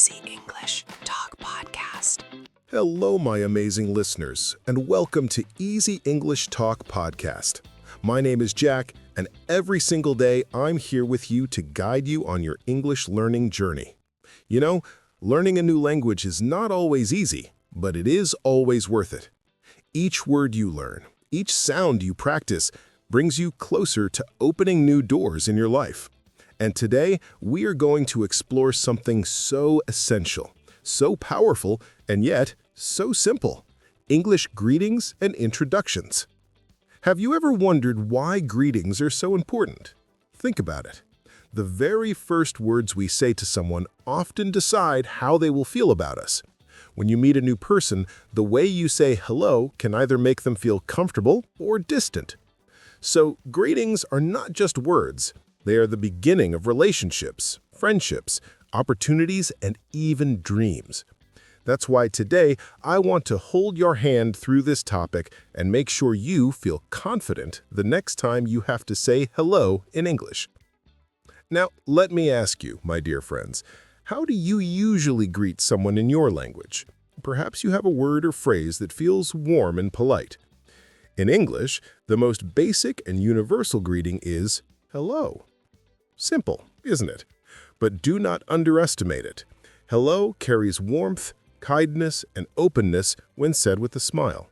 Easy English Talk Podcast. Hello, my amazing listeners, and welcome to Easy English Talk Podcast. My name is Jack, and every single day I'm here with you to guide you on your English learning journey. You know, learning a new language is not always easy, but it is always worth it. Each word you learn, each sound you practice, brings you closer to opening new doors in your life. And today, we are going to explore something so essential, so powerful, and yet so simple: English greetings and introductions. Have you ever wondered why greetings are so important? Think about it. The very first words we say to someone often decide how they will feel about us. When you meet a new person, the way you say hello can either make them feel comfortable or distant. So, greetings are not just words. They are the beginning of relationships, friendships, opportunities, and even dreams. That's why today I want to hold your hand through this topic and make sure you feel confident the next time you have to say hello in English. Now, let me ask you, my dear friends, how do you usually greet someone in your language? Perhaps you have a word or phrase that feels warm and polite. In English, the most basic and universal greeting is hello. Simple, isn't it? But do not underestimate it. Hello carries warmth, kindness, and openness when said with a smile.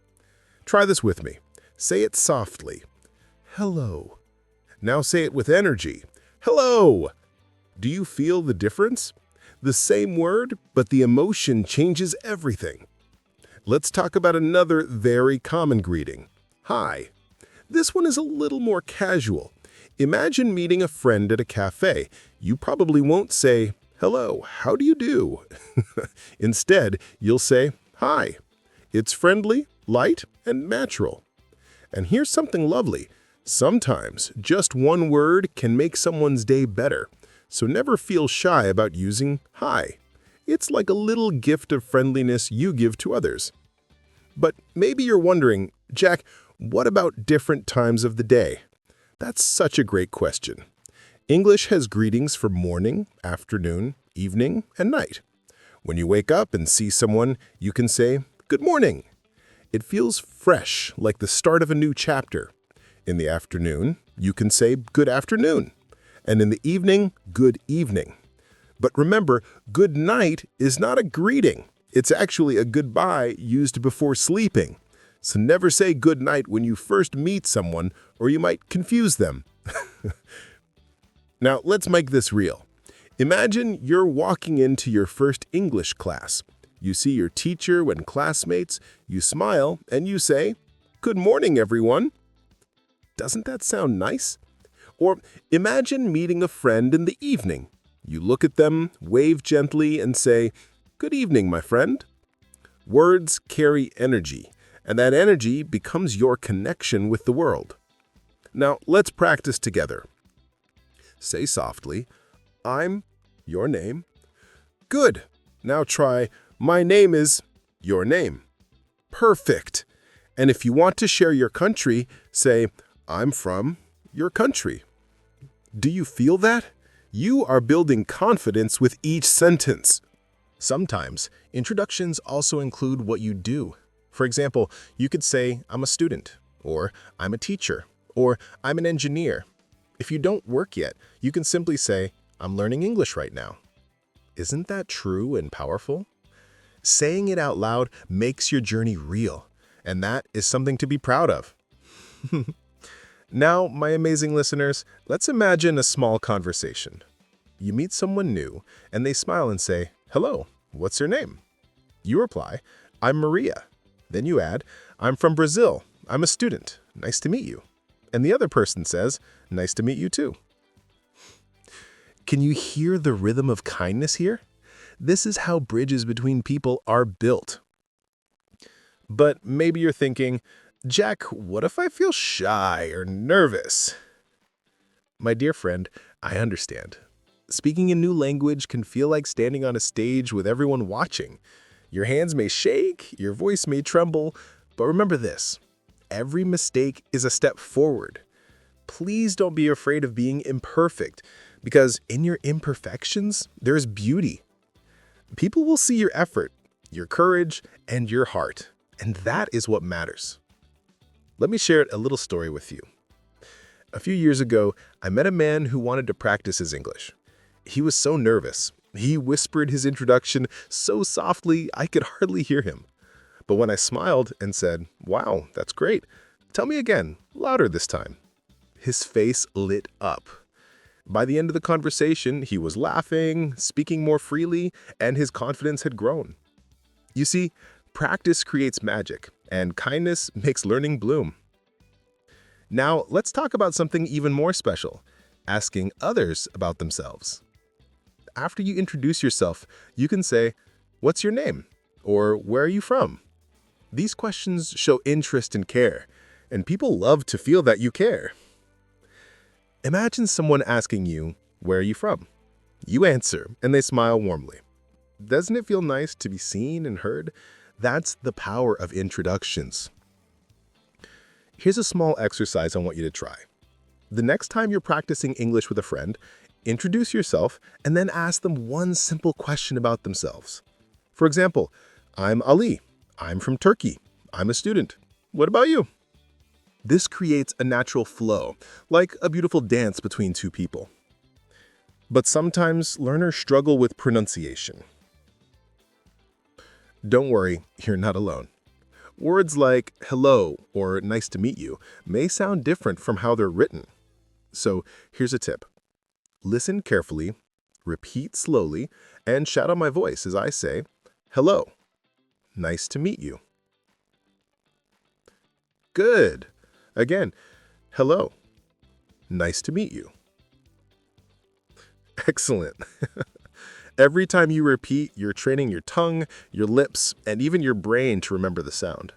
Try this with me. Say it softly. Hello. Now say it with energy. Hello. Do you feel the difference? The same word, but the emotion changes everything. Let's talk about another very common greeting. Hi. This one is a little more casual. Imagine meeting a friend at a cafe. You probably won't say, "Hello, how do you do?" Instead, you'll say, "Hi." It's friendly, light, and natural. And here's something lovely. Sometimes just one word can make someone's day better. So never feel shy about using hi. It's like a little gift of friendliness you give to others. But maybe you're wondering, Jack, what about different times of the day? That's such a great question. English has greetings for morning, afternoon, evening, and night. When you wake up and see someone, you can say, "Good morning." It feels fresh, like the start of a new chapter. In the afternoon, you can say, "Good afternoon." And in the evening, "Good evening." But remember, good night is not a greeting. It's actually a goodbye used before sleeping. So never say good night when you first meet someone, or you might confuse them. Now, let's make this real. Imagine you're walking into your first English class. You see your teacher and classmates, you smile, and you say, "Good morning, everyone." Doesn't that sound nice? Or imagine meeting a friend in the evening. You look at them, wave gently, and say, "Good evening, my friend." Words carry energy, and that energy becomes your connection with the world. Now, let's practice together. Say softly, "I'm," your name. Good. Now try, "My name is," your name. Perfect. And if you want to share your country, say, "I'm from," your country. Do you feel that? You are building confidence with each sentence. Sometimes, introductions also include what you do. For example, you could say, "I'm a student," or "I'm a teacher," or "I'm an engineer." If you don't work yet, you can simply say, "I'm learning English right now." Isn't that true and powerful? Saying it out loud makes your journey real, and that is something to be proud of. Now, my amazing listeners, let's imagine a small conversation. You meet someone new, and they smile and say, "Hello, what's your name?" You reply, "I'm Maria." Then you add, "I'm from Brazil. I'm a student. Nice to meet you." And the other person says, "Nice to meet you too." Can you hear the rhythm of kindness here? This is how bridges between people are built. But maybe you're thinking, "Jack, what if I feel shy or nervous?" My dear friend, I understand. Speaking a new language can feel like standing on a stage with everyone watching. Your hands may shake, your voice may tremble, but remember this: every mistake is a step forward. Please don't be afraid of being imperfect, because in your imperfections, there's beauty. People will see your effort, your courage, and your heart, and that is what matters. Let me share a little story with you. A few years ago, I met a man who wanted to practice his English. He was so nervous. He whispered his introduction so softly I could hardly hear him. But when I smiled and said, "Wow, that's great. Tell me again, louder this time," his face lit up. By the end of the conversation, he was laughing, speaking more freely, and his confidence had grown. You see, practice creates magic, and kindness makes learning bloom. Now, let's talk about something even more special, asking others about themselves. After you introduce yourself, you can say, "What's your name?" or "Where are you from?" These questions show interest and care, and people love to feel that you care. Imagine someone asking you, "Where are you from?" You answer, and they smile warmly. Doesn't it feel nice to be seen and heard? That's the power of introductions. Here's a small exercise I want you to try. The next time you're practicing English with a friend, introduce yourself and then ask them one simple question about themselves. For example, "I'm Ali. I'm from Turkey. I'm a student. What about you?" This creates a natural flow, like a beautiful dance between two people. But sometimes learners struggle with pronunciation. Don't worry, you're not alone. Words like hello or nice to meet you may sound different from how they're written. So here's a tip. Listen carefully, repeat slowly, and shadow my voice as I say, "Hello. Nice to meet you." Good. Again, "Hello. Nice to meet you." Excellent. Every time you repeat, you're training your tongue, your lips, and even your brain to remember the sound.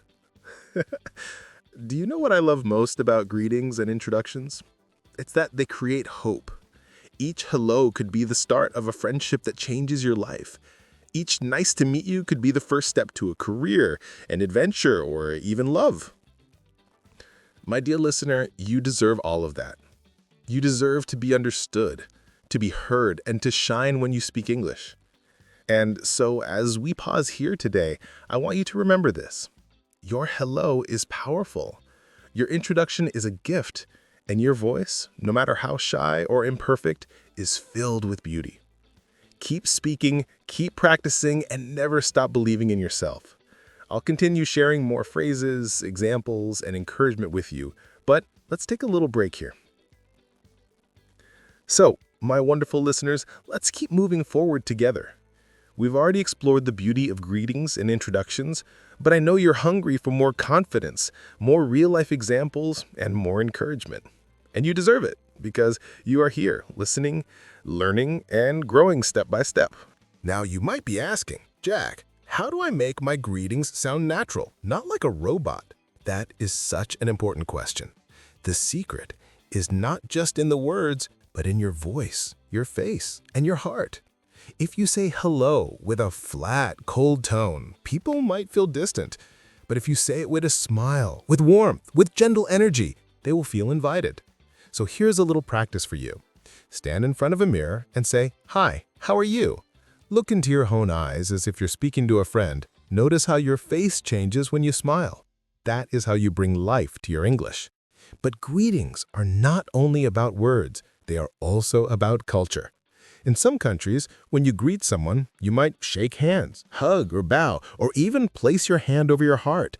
Do you know what I love most about greetings and introductions? It's that they create hope. Each hello could be the start of a friendship that changes your life. Each nice to meet you could be the first step to a career, an adventure, or even love. My dear listener, you deserve all of that. You deserve to be understood, to be heard, and to shine when you speak English. And so as we pause here today, I want you to remember this. Your hello is powerful. Your introduction is a gift, and your voice, no matter how shy or imperfect, is filled with beauty. Keep speaking, keep practicing, and never stop believing in yourself. I'll continue sharing more phrases, examples, and encouragement with you, but let's take a little break here. So, my wonderful listeners, let's keep moving forward together. We've already explored the beauty of greetings and introductions, but I know you're hungry for more confidence, more real-life examples, and more encouragement. And you deserve it, because you are here, listening, learning, and growing step by step. Now, you might be asking, "Jack, how do I make my greetings sound natural, not like a robot?" That is such an important question. The secret is not just in the words, but in your voice, your face, and your heart. If you say hello with a flat, cold tone, people might feel distant. But if you say it with a smile, with warmth, with gentle energy, they will feel invited. So here's a little practice for you. Stand in front of a mirror and say, "Hi, how are you?" Look into your own eyes as if you're speaking to a friend. Notice how your face changes when you smile. That is how you bring life to your English. But greetings are not only about words, they are also about culture. In some countries, when you greet someone, you might shake hands, hug or bow, or even place your hand over your heart.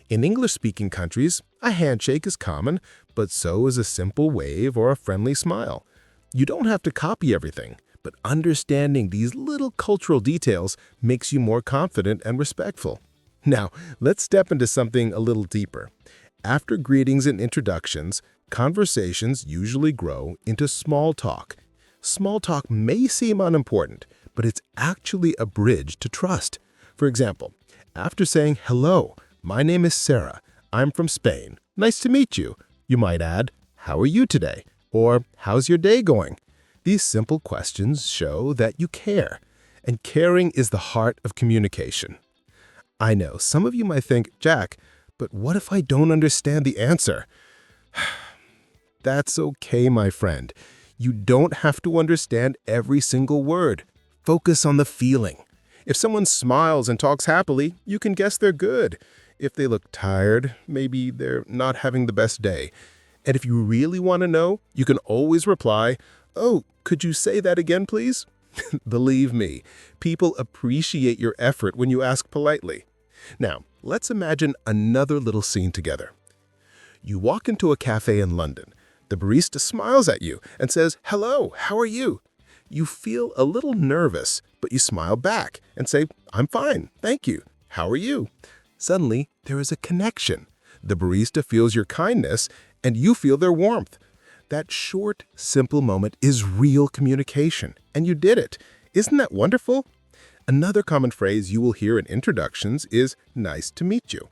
In English-speaking countries, a handshake is common, but so is a simple wave or a friendly smile. You don't have to copy everything, but understanding these little cultural details makes you more confident and respectful. Now, let's step into something a little deeper. After greetings and introductions, conversations usually grow into small talk. Small talk may seem unimportant, but it's actually a bridge to trust. For example, after saying, "Hello, my name is Sarah. I'm from Spain. Nice to meet you," you might add, "How are you today?" or "How's your day going?" These simple questions show that you care, and caring is the heart of communication. I know some of you might think, "Jack, but what if I don't understand the answer?" That's okay, my friend. You don't have to understand every single word. Focus on the feeling. If someone smiles and talks happily, you can guess they're good. If they look tired, maybe they're not having the best day. And if you really want to know, you can always reply, "Oh, could you say that again, please?" Believe me, people appreciate your effort when you ask politely. Now, let's imagine another little scene together. You walk into a cafe in London. The barista smiles at you and says, "Hello, how are you?" You feel a little nervous, but you smile back and say, "I'm fine, thank you. How are you?" Suddenly, there is a connection. The barista feels your kindness, and you feel their warmth. That short, simple moment is real communication, and you did it. Isn't that wonderful? Another common phrase you will hear in introductions is "nice to meet you."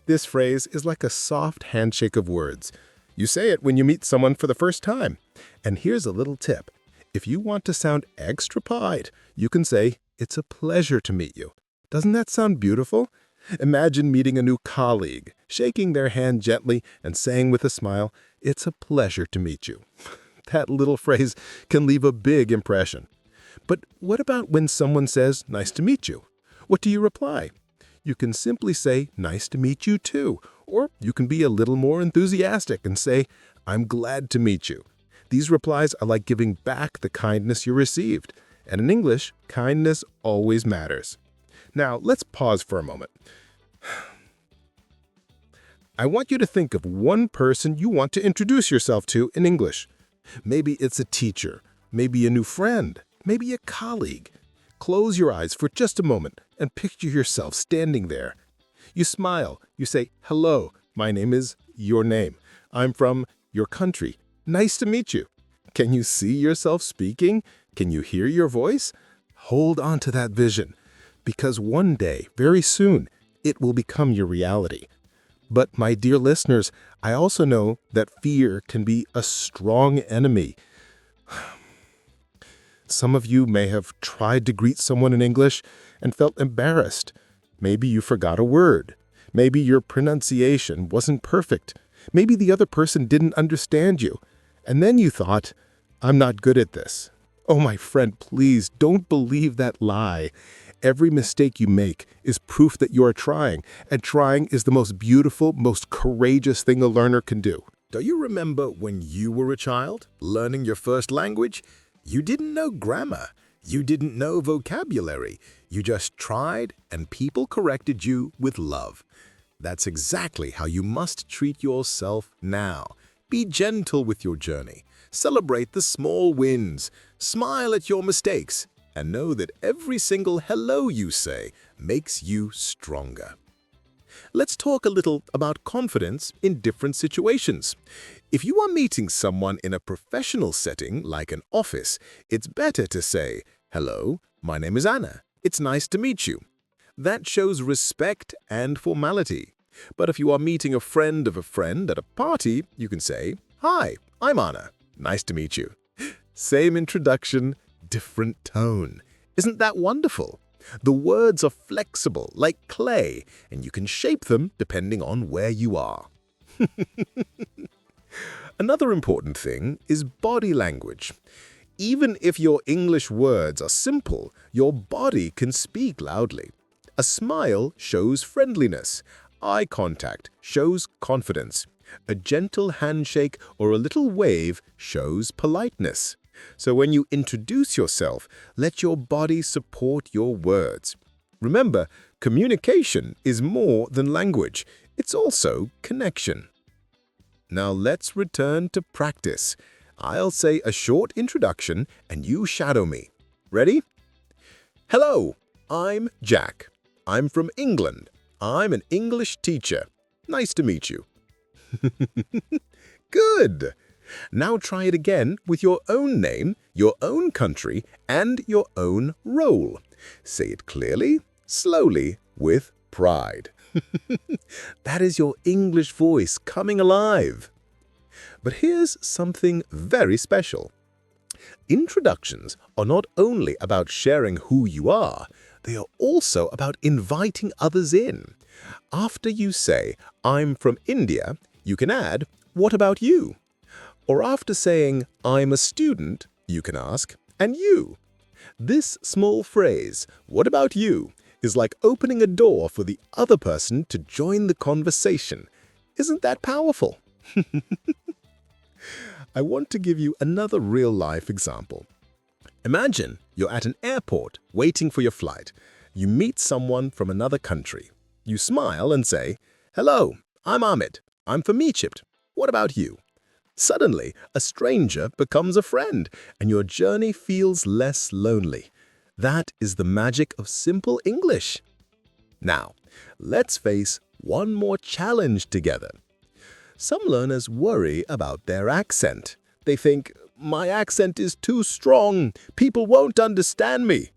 This phrase is like a soft handshake of words. You say it when you meet someone for the first time. And here's a little tip. If you want to sound extra polite, you can say, "It's a pleasure to meet you." Doesn't that sound beautiful? Imagine meeting a new colleague, shaking their hand gently and saying with a smile, "It's a pleasure to meet you." That little phrase can leave a big impression. But what about when someone says, "Nice to meet you"? What do you reply? You can simply say, "Nice to meet you too," or you can be a little more enthusiastic and say, "I'm glad to meet you." These replies are like giving back the kindness you received. And in English, kindness always matters. Now, let's pause for a moment. I want you to think of one person you want to introduce yourself to in English. Maybe it's a teacher, maybe a new friend, maybe a colleague. Close your eyes for just a moment and picture yourself standing there. You smile, you say, "Hello, my name is," your name. "I'm from," your country. "Nice to meet you." Can you see yourself speaking? Can you hear your voice? Hold on to that vision, because one day, very soon, it will become your reality. But my dear listeners, I also know that fear can be a strong enemy. Some of you may have tried to greet someone in English and felt embarrassed. Maybe you forgot a word. Maybe your pronunciation wasn't perfect. Maybe the other person didn't understand you. And then you thought, "I'm not good at this." Oh, my friend, please don't believe that lie. Every mistake you make is proof that you are trying, and trying is the most beautiful, most courageous thing a learner can do. Do you remember when you were a child, learning your first language? You didn't know grammar. You didn't know vocabulary. You just tried, and people corrected you with love. That's exactly how you must treat yourself now. Be gentle with your journey. Celebrate the small wins. Smile at your mistakes. And know that every single hello you say makes you stronger. Let's talk a little about confidence in different situations. If you are meeting someone in a professional setting like an office, it's better to say, "Hello, my name is Anna. It's nice to meet you." That shows respect and formality. But if you are meeting a friend of a friend at a party, you can say, "Hi, I'm Anna. Nice to meet you." Same introduction, different tone. Isn't that wonderful? The words are flexible, like clay, and you can shape them depending on where you are. Another important thing is body language. Even if your English words are simple, your body can speak loudly. A smile shows friendliness. Eye contact shows confidence. A gentle handshake or a little wave shows politeness. So when you introduce yourself, let your body support your words. Remember, communication is more than language. It's also connection. Now let's return to practice. I'll say a short introduction and you shadow me. Ready? Hello, I'm Jack. I'm from England. I'm an English teacher. Nice to meet you. Good. Now try it again with your own name, your own country, and your own role. Say it clearly, slowly, with pride. That is your English voice coming alive. But here's something very special. Introductions are not only about sharing who you are, they are also about inviting others in. After you say, "I'm from India," you can add, "What about you?" Or after saying, "I'm a student," you can ask, "And you?" This small phrase, "What about you?" is like opening a door for the other person to join the conversation. Isn't that powerful? I want to give you another real-life example. Imagine you're at an airport waiting for your flight. You meet someone from another country. You smile and say, "Hello, I'm Ahmed. I'm from Egypt. What about you?" Suddenly, a stranger becomes a friend, and your journey feels less lonely. That is the magic of simple English. Now, let's face one more challenge together. Some learners worry about their accent. They think, "My accent is too strong. People won't understand me."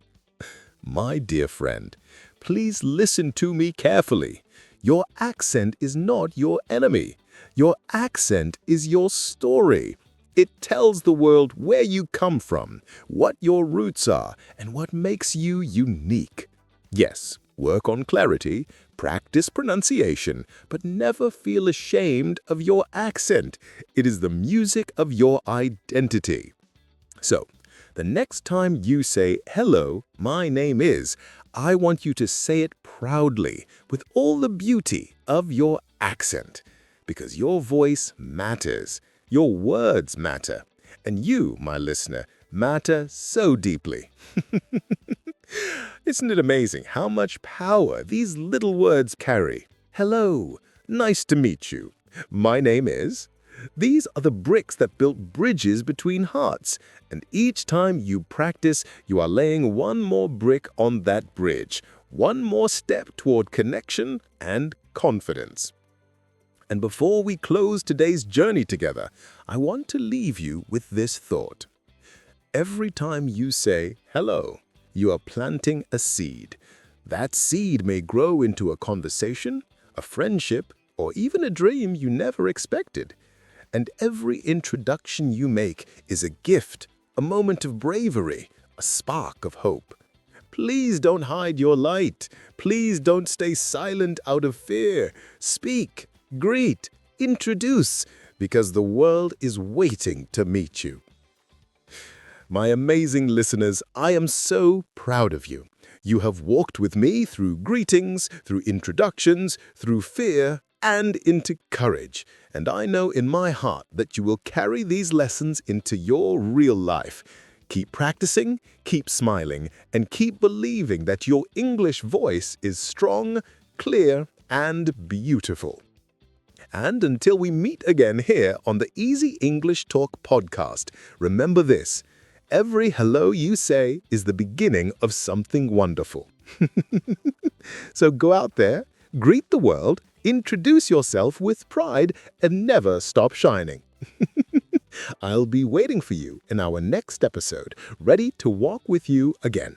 My dear friend, please listen to me carefully. Your accent is not your enemy. Your accent is your story. It tells the world where you come from, what your roots are, and what makes you unique. Yes, work on clarity, practice pronunciation, but never feel ashamed of your accent. It is the music of your identity. So, the next time you say, "Hello, my name is," I want you to say it proudly, with all the beauty of your accent. Because your voice matters, your words matter, and you, my listener, matter so deeply. Isn't it amazing how much power these little words carry? Hello, nice to meet you. My name is. These are the bricks that built bridges between hearts, and each time you practice, you are laying one more brick on that bridge, one more step toward connection and confidence. And before we close today's journey together, I want to leave you with this thought. Every time you say hello, you are planting a seed. That seed may grow into a conversation, a friendship, or even a dream you never expected. And every introduction you make is a gift, a moment of bravery, a spark of hope. Please don't hide your light. Please don't stay silent out of fear. Speak, greet, introduce, because the world is waiting to meet you. My amazing listeners, I am so proud of you. You have walked with me through greetings, through introductions, through fear, and into courage. And I know in my heart that you will carry these lessons into your real life. Keep practicing, keep smiling, and keep believing that your English voice is strong, clear, and beautiful. And until we meet again here on the Easy English Talk podcast, remember this: every hello you say is the beginning of something wonderful. So go out there, greet the world, introduce yourself with pride, and never stop shining. I'll be waiting for you in our next episode, ready to walk with you again.